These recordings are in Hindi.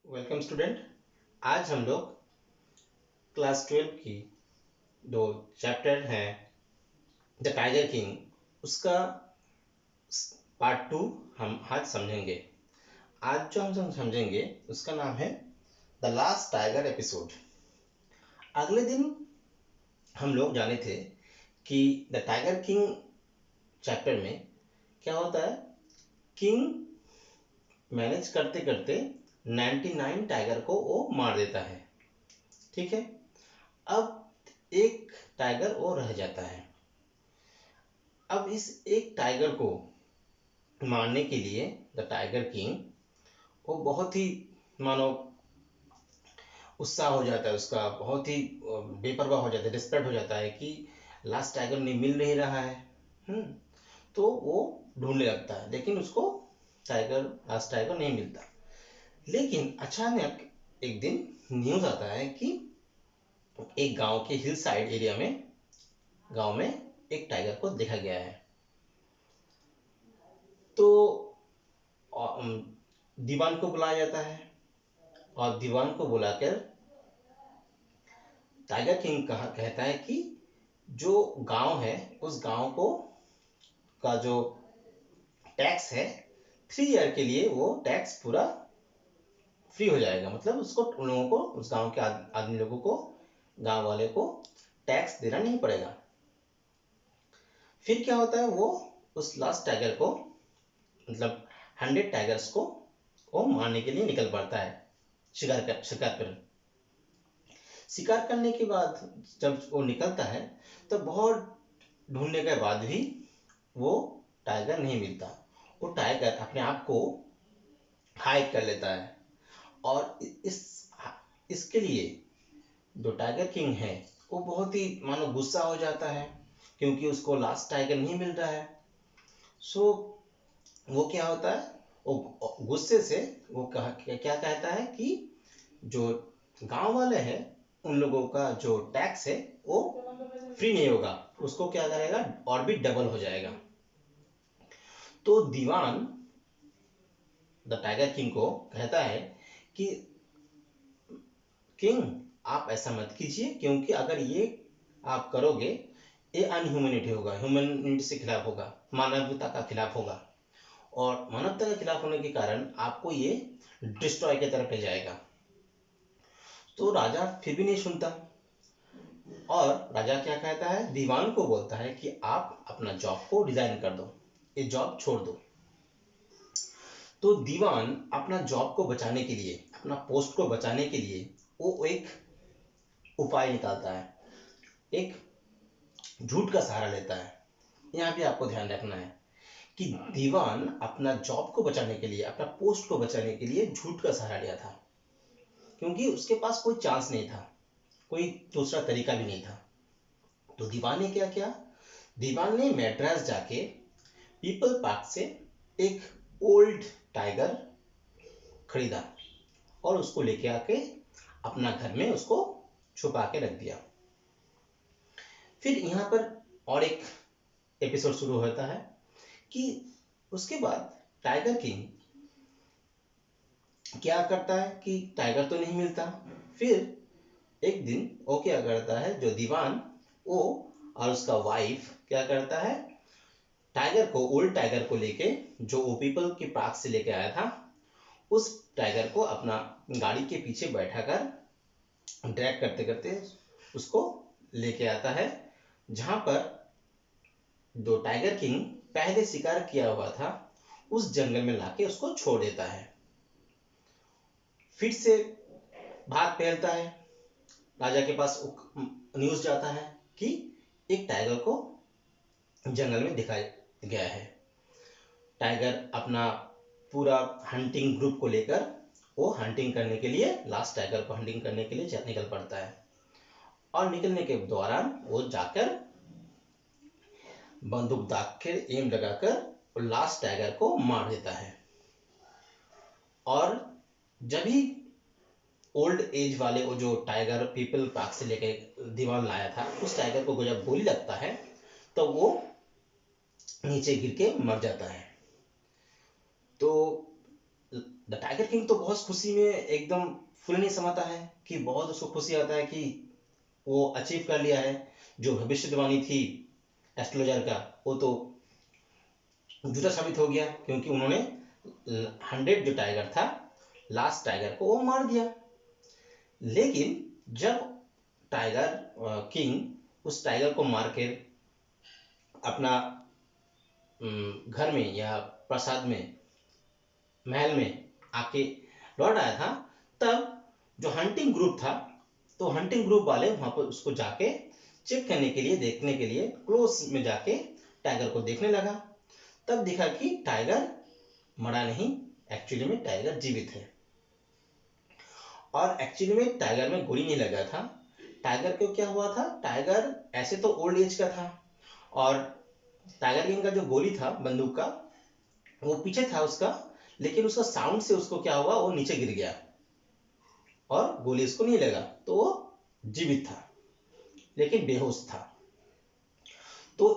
Welcome student. आज हम लोग क्लास 12 की दो चैप्टर हैं द टाइगर किंग, उसका पार्ट 2 हम आज समझेंगे। आज जो हम समझेंगे उसका नाम है द लास्ट टाइगर एपिसोड। अगले दिन हम लोग जाने थे कि द टाइगर किंग चैप्टर में क्या होता है। किंग मैनेज करते करते 99 टाइगर को वो मार देता है। ठीक है, अब एक टाइगर और रह जाता है। अब इस एक टाइगर को मारने के लिए द टाइगर किंग वो बहुत ही मानो उत्साह हो जाता है, उसका बहुत ही बेपरवाह हो जाता है, डिस्परेट हो जाता है कि लास्ट टाइगर नहीं मिल नहीं रहा है। तो वो ढूंढने लगता है, लेकिन उसको लास्ट टाइगर नहीं मिलता। लेकिन अचानक एक दिन न्यूज आता है कि एक गांव के हिल साइड एरिया में गांव में एक टाइगर को देखा गया है। तो दीवान को बुलाया जाता है और दीवान को बुलाकर टाइगर किंग कहता है कि जो गांव है उस गांव को का जो टैक्स है 3 ईयर के लिए वो टैक्स पूरा फ्री हो जाएगा। मतलब उसको उन लोगों को, उस गांव के आदमी लोगों को, गांव वाले को टैक्स देना नहीं पड़ेगा। फिर क्या होता है, वो उस लास्ट टाइगर को मतलब 100 टाइगर्स को वो मारने के लिए निकल पड़ता है। शिकार करने के बाद जब वो निकलता है तो बहुत ढूंढने के बाद भी वो टाइगर नहीं मिलता। वो टाइगर अपने आप को हाइड कर लेता है और इसके लिए जो टाइगर किंग है वो बहुत ही मानो गुस्सा हो जाता है, क्योंकि उसको लास्ट टाइगर नहीं मिल रहा है। सो वो क्या होता है, वो गुस्से से वो क्या कहता है कि जो गांव वाले हैं उन लोगों का जो टैक्स है वो फ्री नहीं होगा, उसको क्या करेगा और भी डबल हो जाएगा। तो दीवान द टाइगर किंग को कहता है कि किंग आप ऐसा मत कीजिए, क्योंकि अगर ये आप करोगे ये अनह्यूमनिटी होगा, ह्यूमनिटी से खिलाफ होगा, मानवता का खिलाफ होगा, और मानवता के खिलाफ होने के कारण आपको ये डिस्ट्रॉय की तरफ ले जाएगा। तो राजा फिर भी नहीं सुनता और राजा क्या कहता है, दीवान को बोलता है कि आप अपना जॉब को रिजाइन कर दो, ये जॉब छोड़ दो। तो दीवान अपना जॉब को बचाने के लिए, अपना पोस्ट को बचाने के लिए वो एक उपाय निकालता है, एक झूठ का सहारा लेता है। यहाँ पे आपको ध्यान रखना है कि दीवान अपना जॉब को बचाने के लिए, अपना पोस्ट को बचाने के लिए झूठ का सहारा लिया था, क्योंकि उसके पास कोई चांस नहीं था, कोई दूसरा तरीका भी नहीं था। तो दीवान ने क्या किया, दीवान ने मैड्रास जाके पीपल पार्क से एक ओल्ड टाइगर खरीदा और उसको लेके आके अपना घर में उसको छुपा के रख दिया। फिर यहाँ पर और एक एपिसोड शुरू होता है कि उसके बाद टाइगर किंग क्या करता है कि टाइगर तो नहीं मिलता। फिर एक दिन वो क्या करता है, जो दीवान वो और उसका वाइफ क्या करता है, टाइगर को, ओल्ड टाइगर को लेके, जो वो पीपल के पार्क से लेके आया था, उस टाइगर को अपना गाड़ी के पीछे बैठा कर ड्रैग करते करते उसको लेके आता है, जहां पर जो टाइगर किंग पहले शिकार किया हुआ था उस जंगल में लाके उसको छोड़ देता है। फिर से भाग फैलता है, राजा के पास न्यूज जाता है कि एक टाइगर को जंगल में दिखाया गया है। टाइगर अपना पूरा हंटिंग ग्रुप को लेकर वो हंटिंग करने के लिए, लास्ट टाइगर को हंटिंग करने के लिए निकल पड़ता है, और निकलने के दौरान वो जाकर बंदूक दाग के एम लगाकर लास्ट टाइगर को मार देता है। और जब ही ओल्ड एज वाले वो जो टाइगर पीपल पार्क से लेके दीवान लाया था, उस टाइगर को जब गोली लगता है तो वो नीचे गिर के मर जाता है। तो द टाइगर किंग तो बहुत खुशी में एकदम फुल नहीं समाता है कि बहुत उसको खुशी आता है कि वो अचीव कर लिया है। जो भविष्यवाणी थी एस्ट्रोलॉजर का वो तो झूठा साबित हो गया, क्योंकि उन्होंने 100 जो टाइगर था लास्ट टाइगर को वो मार दिया। लेकिन जब टाइगर किंग उस टाइगर को मार के अपना घर में या प्रासाद में महल में आके लौट आया था, तब जो हंटिंग ग्रुप था, तो हंटिंग ग्रुप वाले वहां पर उसको जाके चेक करने के लिए, देखने के लिए क्लोज में जाके टाइगर को देखने लगा। तब देखा कि टाइगर मरा नहीं, एक्चुअली में टाइगर जीवित है। और एक्चुअली में टाइगर में गोली नहीं लगा था। टाइगर को क्या हुआ था, टाइगर ऐसे तो ओल्ड एज का था, और टाइगर किंग का जो गोली था बंदूक का वो पीछे था उसका, लेकिन उसका साउंड से उसको क्या हुआ, वो नीचे गिर गया और गोली उसको नहीं लगा, तो वो जीवित था लेकिन बेहोश था। तो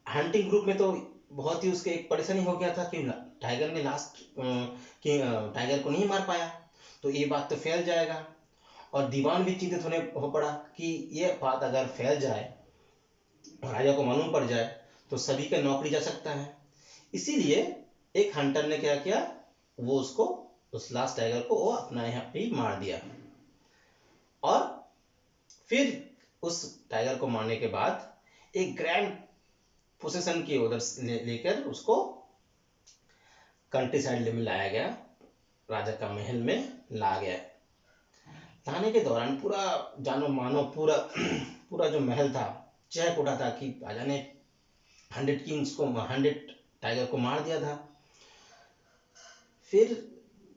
हंटिंग ग्रुप में तो बहुत ही उसके एक परेशानी हो गया था कि टाइगर ने टाइगर को नहीं मार पाया, तो ये बात तो फैल जाएगा। और दीवान भी चिंतित हो पड़ा कि ये बात अगर फैल जाए, राजा को मालूम पड़ जाए, तो सभी का नौकरी जा सकता है। इसीलिए एक हंटर ने क्या किया, वो उसको, उस लास्ट टाइगर को वो अपना यहाँ पे मार दिया। और फिर उस टाइगर को मारने के बाद एक ग्रैंड प्रोसेशन की उधर लेकर उसको कंट्री साइड में लाया गया, राजा का महल में ला गया। लाने के दौरान पूरा जानो मानो पूरा पूरा जो महल था चहक उठा था कि राजा ने 100 टाइगर को मार दिया था। फिर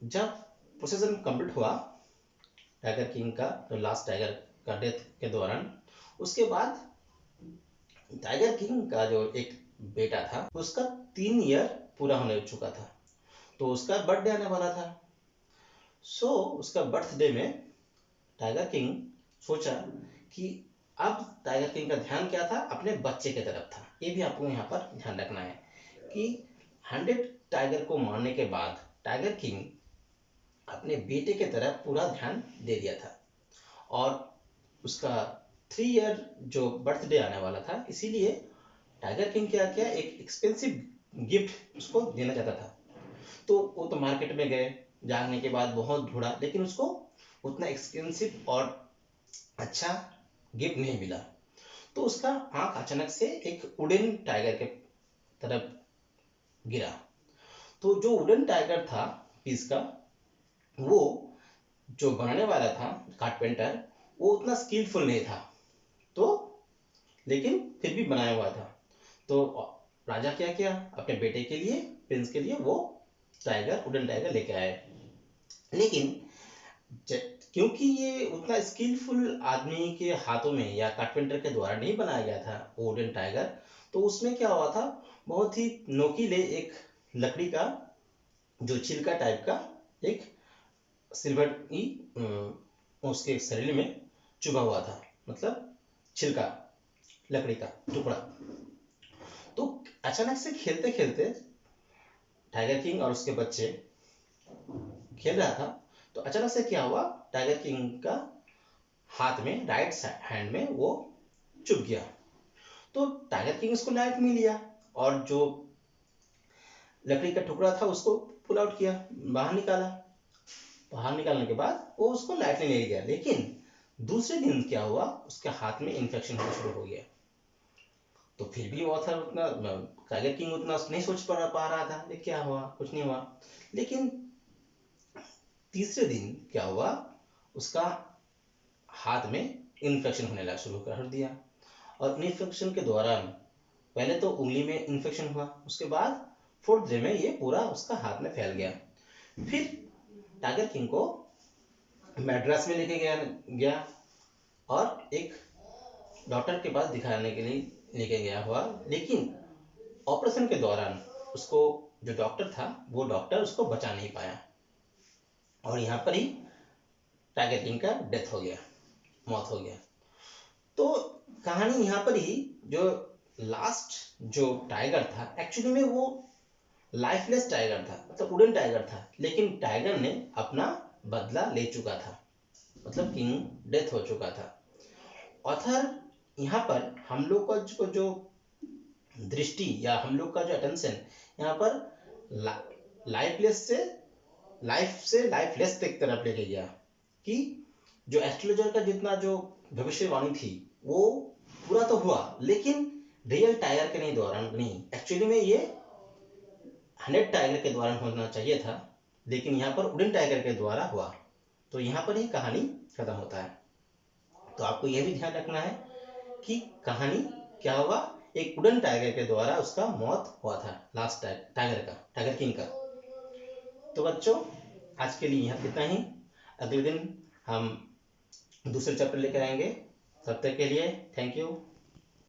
जब प्रोसेसन कंप्लीट हुआ टाइगर किंग का, तो लास्ट टाइगर का डेथ के दौरान, उसके बाद टाइगर किंग का जो एक बेटा था उसका 3 ईयर पूरा होने चुका था, तो उसका बर्थडे आने वाला था। सो उसका बर्थडे में टाइगर किंग सोचा कि अब टाइगर किंग का ध्यान क्या था, अपने बच्चे की तरफ था। ये भी आपको यहाँ पर ध्यान रखना है कि 100 टाइगर को मारने के बाद टाइगर किंग अपने बेटे की तरफ पूरा ध्यान दे दिया था। और उसका 3 ईयर जो बर्थडे आने वाला था, इसीलिए टाइगर किंग क्या किया, एक एक्सपेंसिव गिफ्ट उसको देना चाहता था। तो वो तो मार्केट में गए, जाने के बाद बहुत ढूंढा, लेकिन उसको उतना एक्सपेंसिव और अच्छा गिफ्ट नहीं मिला। तो उसका आंख अचानक से एक वुडन टाइगर के तरफ गिरा। तो जो वुडन टाइगर था पीस का, वो जो बनाने वाला था कारपेंटर, वो उतना स्किलफुल नहीं था, तो लेकिन फिर भी बनाया हुआ था। तो राजा क्या किया, अपने बेटे के लिए, प्रिंस के लिए, वो टाइगर, वुडन टाइगर लेके आए। लेकिन क्योंकि ये उतना स्किलफुल आदमी के हाथों में या कारपेंटर के द्वारा नहीं बनाया गया था वुडन टाइगर, तो उसमें क्या हुआ था, बहुत ही नोकीले एक लकड़ी का जो छिलका टाइप का एक सिल्वर की उसके शरीर में चुभा हुआ था, मतलब छिलका, लकड़ी का टुकड़ा। तो अचानक से खेलते खेलते टाइगर किंग और उसके बच्चे खेल रहा था, तो अचानक से क्या हुआ, टाइगर किंग का हाथ में, राइट हैंड में वो चुभ गया। तो टाइगर किंग उसको लाइट में लिया और जो लकड़ी का टुकड़ा था उसको पुल आउट किया, बाहर निकाला। बाहर निकालने के बाद वो उसको लाइट में ले गया। लेकिन दूसरे दिन क्या हुआ, उसके हाथ में इन्फेक्शन होना शुरू हो गया। तो फिर भी ऑथर उतना, टाइगर किंग उतना नहीं सोच पा रहा था ये क्या हुआ, कुछ नहीं हुआ। लेकिन तीसरे दिन क्या हुआ, उसका हाथ में इन्फेक्शन होने लगा, शुरू कर दिया। और इन्फेक्शन के दौरान पहले तो उंगली में इन्फेक्शन हुआ, उसके बाद 4th डे में ये पूरा उसका हाथ में फैल गया। फिर टाइगर किंग को मैड्रास में लेके गया और एक डॉक्टर के पास दिखाने के लिए लेके गया हुआ। लेकिन ऑपरेशन के दौरान उसको, जो डॉक्टर था, वो डॉक्टर उसको बचा नहीं पाया और यहाँ पर ही टाइगर किंग का डेथ हो गया, मौत हो गया। तो कहानी यहाँ पर ही, जो लास्ट जो टाइगर था, एक्चुअली में वो लाइफलेस टाइगर था, मतलब वुडन टाइगर था, लेकिन टाइगर ने अपना बदला ले चुका था, मतलब किंग डेथ हो चुका था। ऑथर यहाँ पर हम लोग का जो दृष्टि या हम लोग का जो अटेंशन यहाँ पर लाइफलेस से लाइफलेस की तरफ लेके गया, कि जो एस्ट्रोलॉजर का जितना जो भविष्यवाणी थी वो पूरा तो हुआ, लेकिन रियल टाइगर के नहीं द्वारा नहीं, एक्चुअली में ये 100 टाइगर के द्वारा होना चाहिए था, लेकिन यहाँ पर वुडन टाइगर के द्वारा हुआ। तो यहाँ पर ही कहानी खत्म होता है। तो आपको यह भी ध्यान रखना है कि कहानी क्या होगा, एक वुडन टाइगर के द्वारा उसका मौत हुआ था, लास्ट टाइगर किंग का। तो बच्चों आज के लिए यहाँ इतना ही। अगले दिन हम दूसरे चैप्टर लेकर आएंगे। तब तक के लिए थैंक यू।